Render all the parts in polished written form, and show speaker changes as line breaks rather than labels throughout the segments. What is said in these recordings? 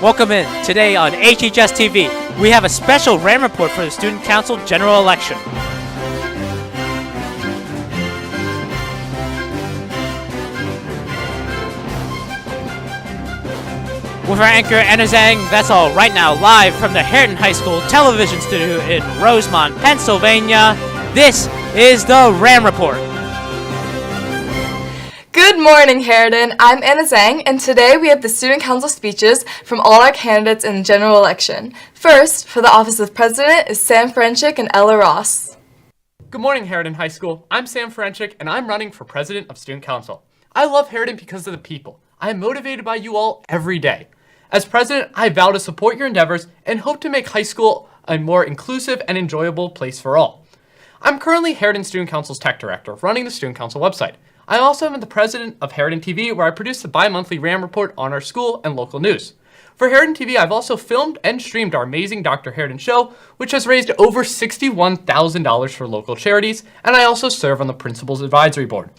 Welcome in. Today on HHS-TV, we have a special RAM report for the Student Council General Election. With our anchor, Anna Zhang, that's all right now, live from the Harriton High School television studio in Rosemont, Pennsylvania. This is the RAM Report.
Good morning, Harriton. I'm Anna Zhang, and today we have the Student Council speeches from all our candidates in the general election. First, for the office of President is Sam Frenchick and Ella Ross.
Good morning, Harriton High School. I'm Sam Frenchick, and I'm running for President of Student Council. I love Harriton because of the people. I am motivated by you all every day. As president, I vow to support your endeavors and hope to make high school a more inclusive and enjoyable place for all. I'm currently Harriton Student Council's tech director, running the Student Council website. I also am the president of HarritonTV, where I produce the bi-monthly RAM report on our school and local news. For HarritonTV, I've also filmed and streamed our amazing Dr. Harriton show, which has raised over $61,000 for local charities, and I also serve on the Principal's Advisory Board.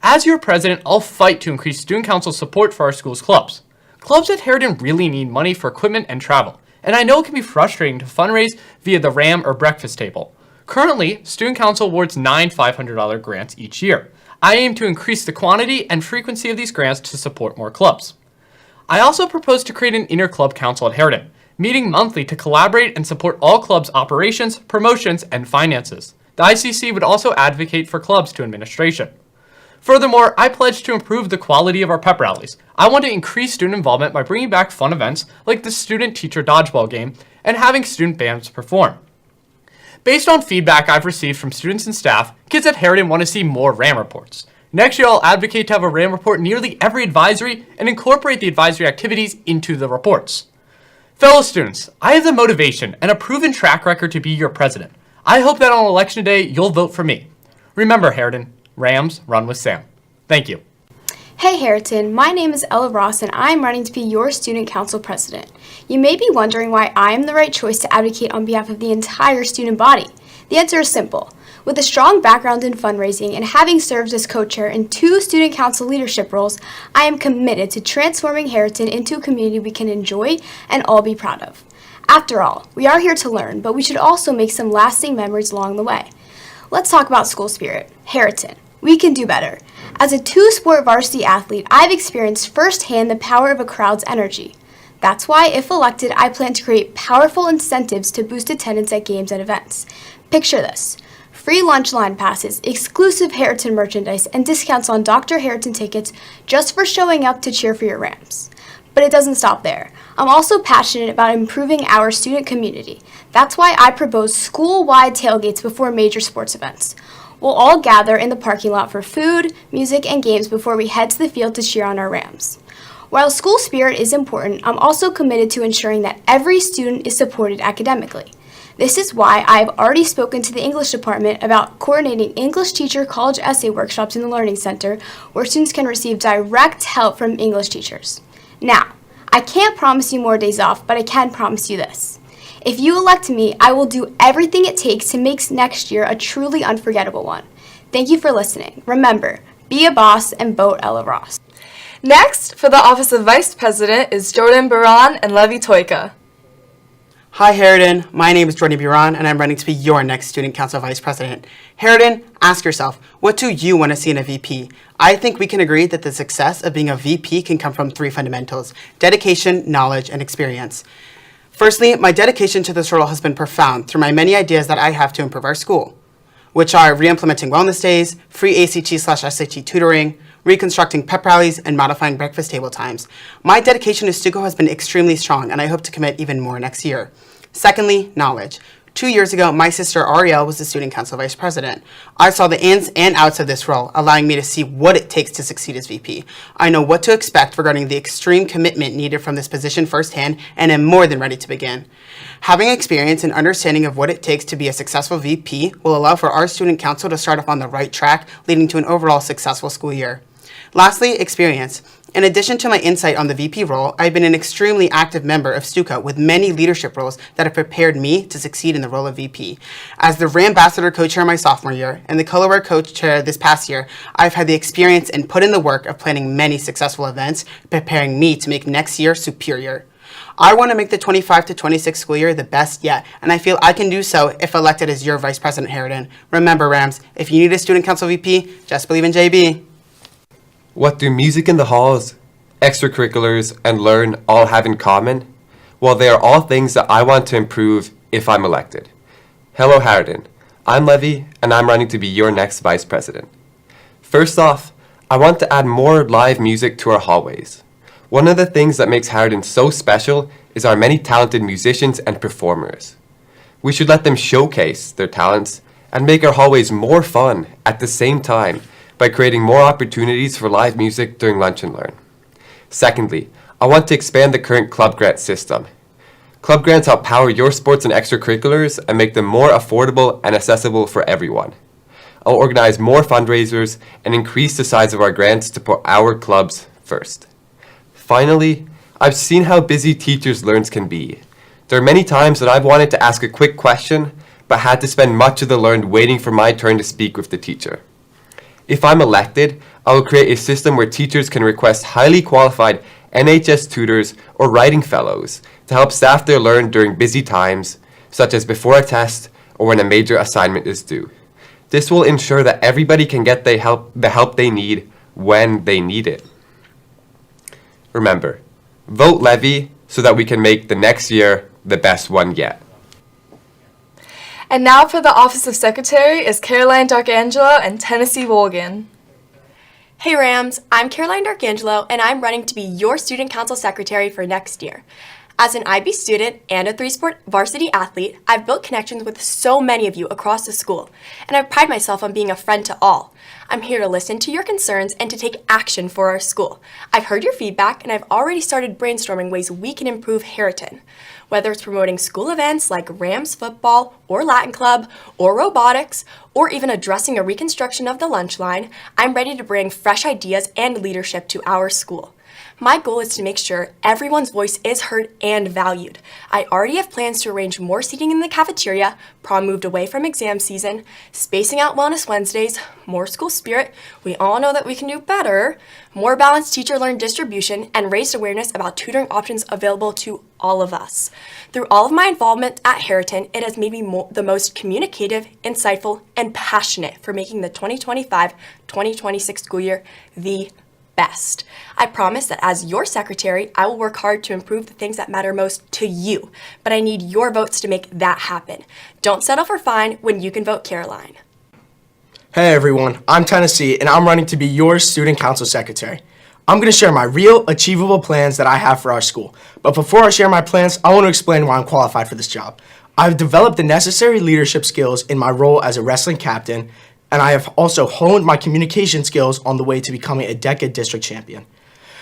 As your president, I'll fight to increase Student Council support for our school's clubs. Clubs at Harriton really need money for equipment and travel, and I know it can be frustrating to fundraise via the RAM or breakfast table. Currently, Student Council awards 9 $500 grants each year. I aim to increase the quantity and frequency of these grants to support more clubs. I also propose to create an inter-club council at Harriton, meeting monthly to collaborate and support all clubs' operations, promotions, and finances. The ICC would also advocate for clubs to administration. Furthermore, I pledge to improve the quality of our pep rallies. I want to increase student involvement by bringing back fun events like the student-teacher dodgeball game and having student bands perform. Based on feedback I've received from students and staff, kids at Harriton want to see more RAM reports. Next year, I'll advocate to have a RAM report nearly every advisory and incorporate the advisory activities into the reports. Fellow students, I have the motivation and a proven track record to be your president. I hope that on election day, you'll vote for me. Remember, Harriton, Rams run with Sam. Thank you.
Hey Harriton, my name is Ella Ross and I'm running to be your Student Council President. You may be wondering why I am the right choice to advocate on behalf of the entire student body. The answer is simple. With a strong background in fundraising and having served as co-chair in 2 Student Council leadership roles, I am committed to transforming Harriton into a community we can enjoy and all be proud of. After all, we are here to learn, but we should also make some lasting memories along the way. Let's talk about school spirit. Harriton. We can do better. As a 2-sport varsity athlete, I've experienced firsthand the power of a crowd's energy. That's why, if elected, I plan to create powerful incentives to boost attendance at games and events. Picture this. Free lunch line passes, exclusive Harriton merchandise, and discounts on Dr. Harriton tickets just for showing up to cheer for your Rams. But it doesn't stop there. I'm also passionate about improving our student community. That's why I propose school-wide tailgates before major sports events. We'll all gather in the parking lot for food, music, and games before we head to the field to cheer on our Rams. While school spirit is important, I'm also committed to ensuring that every student is supported academically. This is why I've already spoken to the English department about coordinating English teacher college essay workshops in the Learning Center, where students can receive direct help from English teachers. Now, I can't promise you more days off, but I can promise you this. If you elect me, I will do everything it takes to make next year a truly unforgettable one. Thank you for listening. Remember, be a boss and vote Ella Ross.
Next, for the office of Vice President is Jordan Baran and Levi Toika.
Hi Harriton, my name is Jordan Baran and I'm running to be your next Student Council Vice President. Harriton, ask yourself, what do you want to see in a VP? I think we can agree that the success of being a VP can come from 3 fundamentals: dedication, knowledge, and experience. Firstly, my dedication to this role has been profound through my many ideas that I have to improve our school, which are re-implementing wellness days, free ACT/SAT tutoring, reconstructing pep rallies, and modifying breakfast table times. My dedication to Stuco has been extremely strong, and I hope to commit even more next year. Secondly, knowledge. 2 years ago, my sister Ariel was the Student Council Vice President. I saw the ins and outs of this role, allowing me to see what it takes to succeed as VP. I know what to expect regarding the extreme commitment needed from this position firsthand, and am more than ready to begin. Having experience and understanding of what it takes to be a successful VP will allow for our Student Council to start off on the right track, leading to an overall successful school year. Lastly, experience. In addition to my insight on the VP role, I've been an extremely active member of Stuco with many leadership roles that have prepared me to succeed in the role of VP. As the Rambassador co-chair my sophomore year and the Colorware co-chair this past year, I've had the experience and put in the work of planning many successful events, preparing me to make next year superior. I want to make the 25 to 26 school year the best yet, and I feel I can do so if elected as your Vice President, Harriton. Remember, Rams, if you need a Student Council VP, just believe in JB.
What do music in the halls, extracurriculars, and learn all have in common? Well, they are all things that I want to improve if I'm elected. Hello, Harriton. I'm Levy, and I'm running to be your next Vice President. First off, I want to add more live music to our hallways. One of the things that makes Harriton so special is our many talented musicians and performers. We should let them showcase their talents and make our hallways more fun at the same time by creating more opportunities for live music during lunch and learn. Secondly, I want to expand the current club grant system. Club grants help power your sports and extracurriculars and make them more affordable and accessible for everyone. I'll organize more fundraisers and increase the size of our grants to put our clubs first. Finally, I've seen how busy teachers' learns can be. There are many times that I've wanted to ask a quick question, but had to spend much of the learn waiting for my turn to speak with the teacher. If I'm elected, I will create a system where teachers can request highly qualified NHS tutors or writing fellows to help staff their learn during busy times, such as before a test or when a major assignment is due. This will ensure that everybody can get the help they need when they need it. Remember, vote Levy so that we can make the next year the best one yet.
And now for the Office of Secretary is Caroline Darkangelo and Tennessee Wolgan.
Hey Rams, I'm Caroline Darkangelo, and I'm running to be your Student Council Secretary for next year. As an IB student and a 3-sport varsity athlete, I've built connections with so many of you across the school, and I pride myself on being a friend to all. I'm here to listen to your concerns and to take action for our school. I've heard your feedback, and I've already started brainstorming ways we can improve Harriton. Whether it's promoting school events like Rams football or Latin Club or robotics, or even addressing a reconstruction of the lunch line, I'm ready to bring fresh ideas and leadership to our school. My goal is to make sure everyone's voice is heard and valued. I already have plans to arrange more seating in the cafeteria, prom moved away from exam season, spacing out Wellness Wednesdays, more school spirit, we all know that we can do better, more balanced teacher-learned distribution, and raised awareness about tutoring options available to all of us. Through all of my involvement at Harriton, it has made me the most communicative, insightful, and passionate for making the 2025-2026 school year the best. I promise that as your secretary, I will work hard to improve the things that matter most to you, but I need your votes to make that happen. Don't settle for fine when you can vote Caroline.
Hey everyone, I'm Tennessee, and I'm running to be your Student Council Secretary. I'm going to share my real, achievable plans that I have for our school. But before I share my plans, I want to explain why I'm qualified for this job. I've developed the necessary leadership skills in my role as a wrestling captain, and I have also honed my communication skills on the way to becoming a DECA district champion.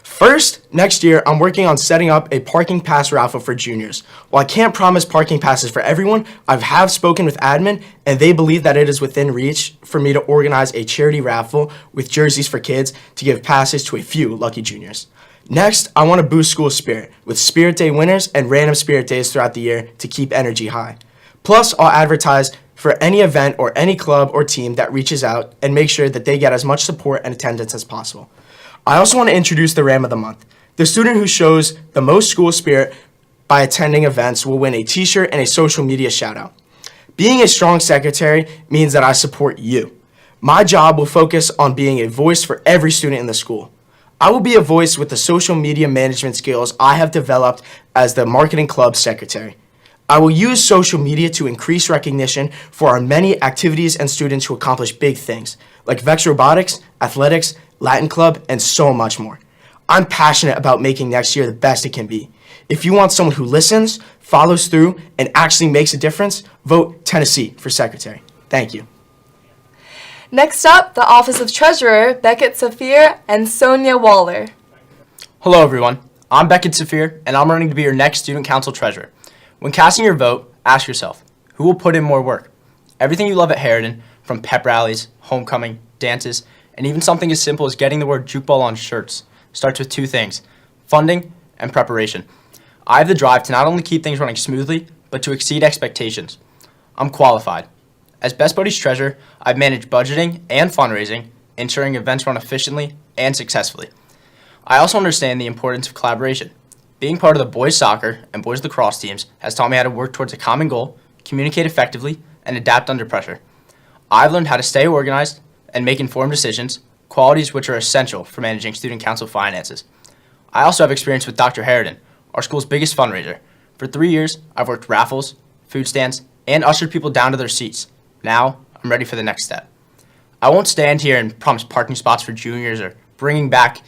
First, next year, I'm working on setting up a parking pass raffle for juniors. While I can't promise parking passes for everyone, I have spoken with admin, and they believe that it is within reach for me to organize a charity raffle with jerseys for kids to give passes to a few lucky juniors. Next, I want to boost school spirit with Spirit Day winners and random Spirit Days throughout the year to keep energy high. Plus, I'll advertise for any event or any club or team that reaches out and make sure that they get as much support and attendance as possible. I also want to introduce the Ram of the Month. The student who shows the most school spirit by attending events will win a t-shirt and a social media shout out. Being a strong secretary means that I support you. My job will focus on being a voice for every student in the school. I will be a voice with the social media management skills I have developed as the marketing club secretary. I will use social media to increase recognition for our many activities and students who accomplish big things, like Vex Robotics, Athletics, Latin Club, and so much more. I'm passionate about making next year the best it can be. If you want someone who listens, follows through, and actually makes a difference, vote Tennessee for secretary. Thank you.
Next up, the Office of Treasurer, Beckett Saphir and Sonia Waller.
Hello everyone, I'm Beckett Saphir, and I'm running to be your next Student Council Treasurer. When casting your vote, ask yourself, who will put in more work? Everything you love at Harriton, from pep rallies, homecoming, dances, and even something as simple as getting the word jukeball on shirts, starts with two things, funding and preparation. I have the drive to not only keep things running smoothly, but to exceed expectations. I'm qualified. As Best Buddies Treasurer, I've managed budgeting and fundraising, ensuring events run efficiently and successfully. I also understand the importance of collaboration. Being part of the boys soccer and boys lacrosse teams has taught me how to work towards a common goal, communicate effectively, and adapt under pressure. I've learned how to stay organized and make informed decisions, qualities which are essential for managing student council finances. I also have experience with Dr. Harriton, our school's biggest fundraiser. For 3 years, I've worked raffles, food stands, and ushered people down to their seats. Now, I'm ready for the next step. I won't stand here and promise parking spots for juniors or bringing back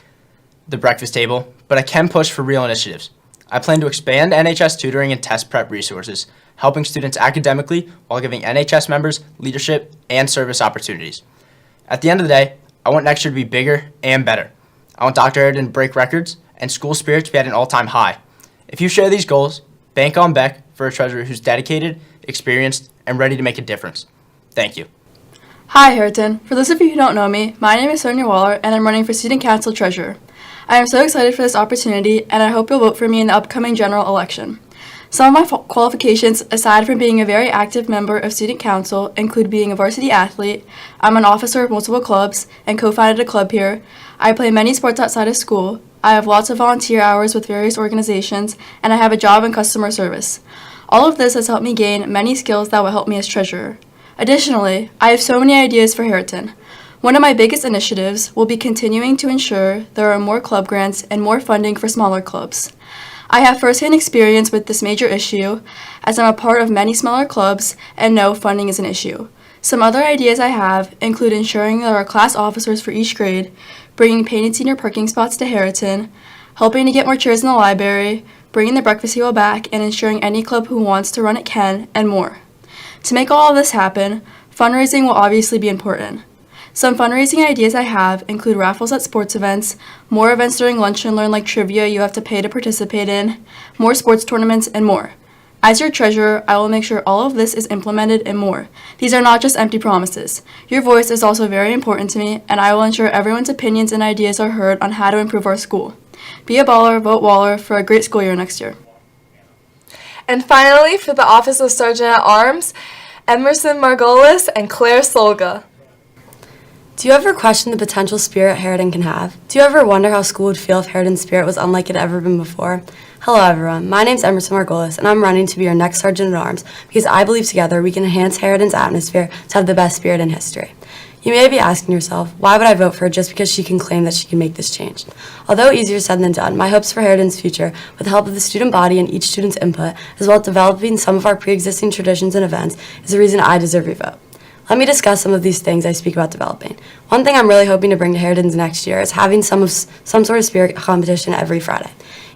the breakfast table, but I can push for real initiatives. I plan to expand NHS tutoring and test prep resources, helping students academically while giving NHS members leadership and service opportunities. At the end of the day, I want next year to be bigger and better. I want Dr. Harriton to break records and school spirit to be at an all-time high. If you share these goals, bank on Beck for a treasurer who's dedicated, experienced, and ready to make a difference. Thank you.
Hi, Harriton. For those of you who don't know me, my name is Sonia Waller, and I'm running for Student Council Treasurer. I am so excited for this opportunity, and I hope you'll vote for me in the upcoming general election. Some of my qualifications, aside from being a very active member of Student Council, include being a varsity athlete. I'm an officer of multiple clubs and co-founded a club here. I play many sports outside of school. I have lots of volunteer hours with various organizations, and I have a job in customer service. All of this has helped me gain many skills that will help me as treasurer. Additionally, I have so many ideas for Harriton. One of my biggest initiatives will be continuing to ensure there are more club grants and more funding for smaller clubs. I have firsthand experience with this major issue, as I'm a part of many smaller clubs and know funding is an issue. Some other ideas I have include ensuring there are class officers for each grade, bringing painted senior parking spots to Harriton, helping to get more chairs in the library, bringing the breakfast table back, and ensuring any club who wants to run it can, and more. To make all of this happen, fundraising will obviously be important. Some fundraising ideas I have include raffles at sports events, more events during lunch and learn like trivia you have to pay to participate in, more sports tournaments, and more. As your treasurer, I will make sure all of this is implemented and more. These are not just empty promises. Your voice is also very important to me, and I will ensure everyone's opinions and ideas are heard on how to improve our school. Be a baller, vote Waller for a great school year next year. And finally, for the Office of Sergeant at Arms, Emerson Margolis and Claire Solga.
Do you ever question the potential spirit Harriton can have? Do you ever wonder how school would feel if Harriton's spirit was unlike it had ever been before? Hello everyone, my name's Emerson Margolis, and I'm running to be your next Sergeant at Arms because I believe together we can enhance Harriton's atmosphere to have the best spirit in history. You may be asking yourself, why would I vote for her just because she can claim that she can make this change? Although easier said than done, my hopes for Harriton's future, with the help of the student body and each student's input, as well as developing some of our pre-existing traditions and events, is the reason I deserve your vote. Let me discuss some of these things I speak about developing. One thing I'm really hoping to bring to Harriton's next year is having some sort of spirit competition every Friday.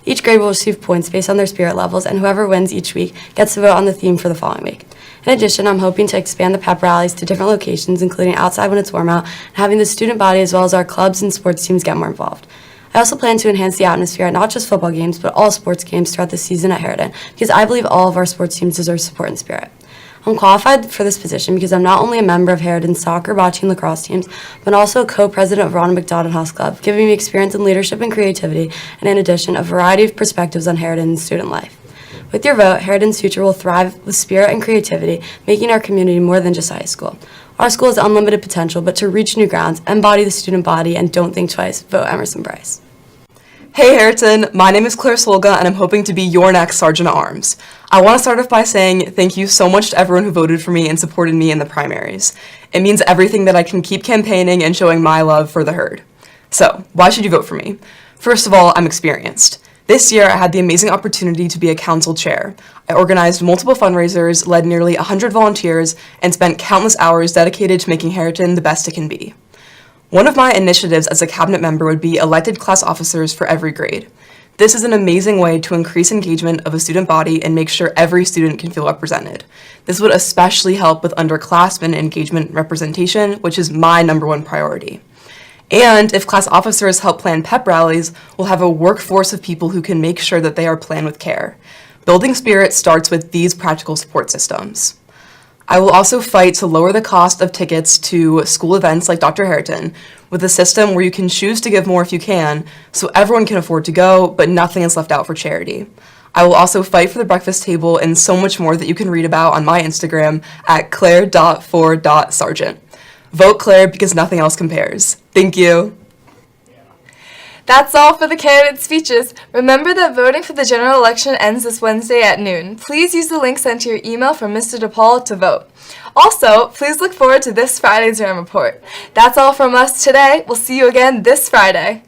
Each grade will receive points based on their spirit levels, and whoever wins each week gets to vote on the theme for the following week. In addition, I'm hoping to expand the pep rallies to different locations, including outside when it's warm out, and having the student body as well as our clubs and sports teams get more involved. I also plan to enhance the atmosphere at not just football games, but all sports games throughout the season at Harriton, because I believe all of our sports teams deserve support and spirit. I'm qualified for this position because I'm not only a member of Harriton's soccer, bocce, and lacrosse teams, but also a co-president of Ronald McDonald House Club, giving me experience in leadership and creativity, and in addition, a variety of perspectives on Harriton's student life. With your vote, Harriton's future will thrive with spirit and creativity, making our community more than just a high school. Our school has unlimited potential, but to reach new grounds, embody the student body, and don't think twice, vote Emerson Bryce.
Hey Harriton, my name is Claire Solga and I'm hoping to be your next Sergeant at Arms. I want to start off by saying thank you so much to everyone who voted for me and supported me in the primaries. It means everything that I can keep campaigning and showing my love for the herd. So, why should you vote for me? First of all, I'm experienced. This year, I had the amazing opportunity to be a council chair. I organized multiple fundraisers, led nearly 100 volunteers, and spent countless hours dedicated to making Harriton the best it can be. One of my initiatives as a cabinet member would be elected class officers for every grade. This is an amazing way to increase engagement of a student body and make sure every student can feel represented. This would especially help with underclassmen engagement representation, which is my #1 priority. And if class officers help plan pep rallies, we'll have a workforce of people who can make sure that they are planned with care. Building spirit starts with these practical support systems. I will also fight to lower the cost of tickets to school events like Dr. Harriton, with a system where you can choose to give more if you can, so everyone can afford to go, but nothing is left out for charity. I will also fight for the breakfast table and so much more that you can read about on my Instagram at claire.for.sergeant. Vote Claire because nothing else compares. Thank you.
That's all for the candidate speeches. Remember that voting for the general election ends this Wednesday at noon. Please use the link sent to your email from Mr. DePaul to vote. Also, please look forward to this Friday's RAM Report. That's all from us today. We'll see you again this Friday.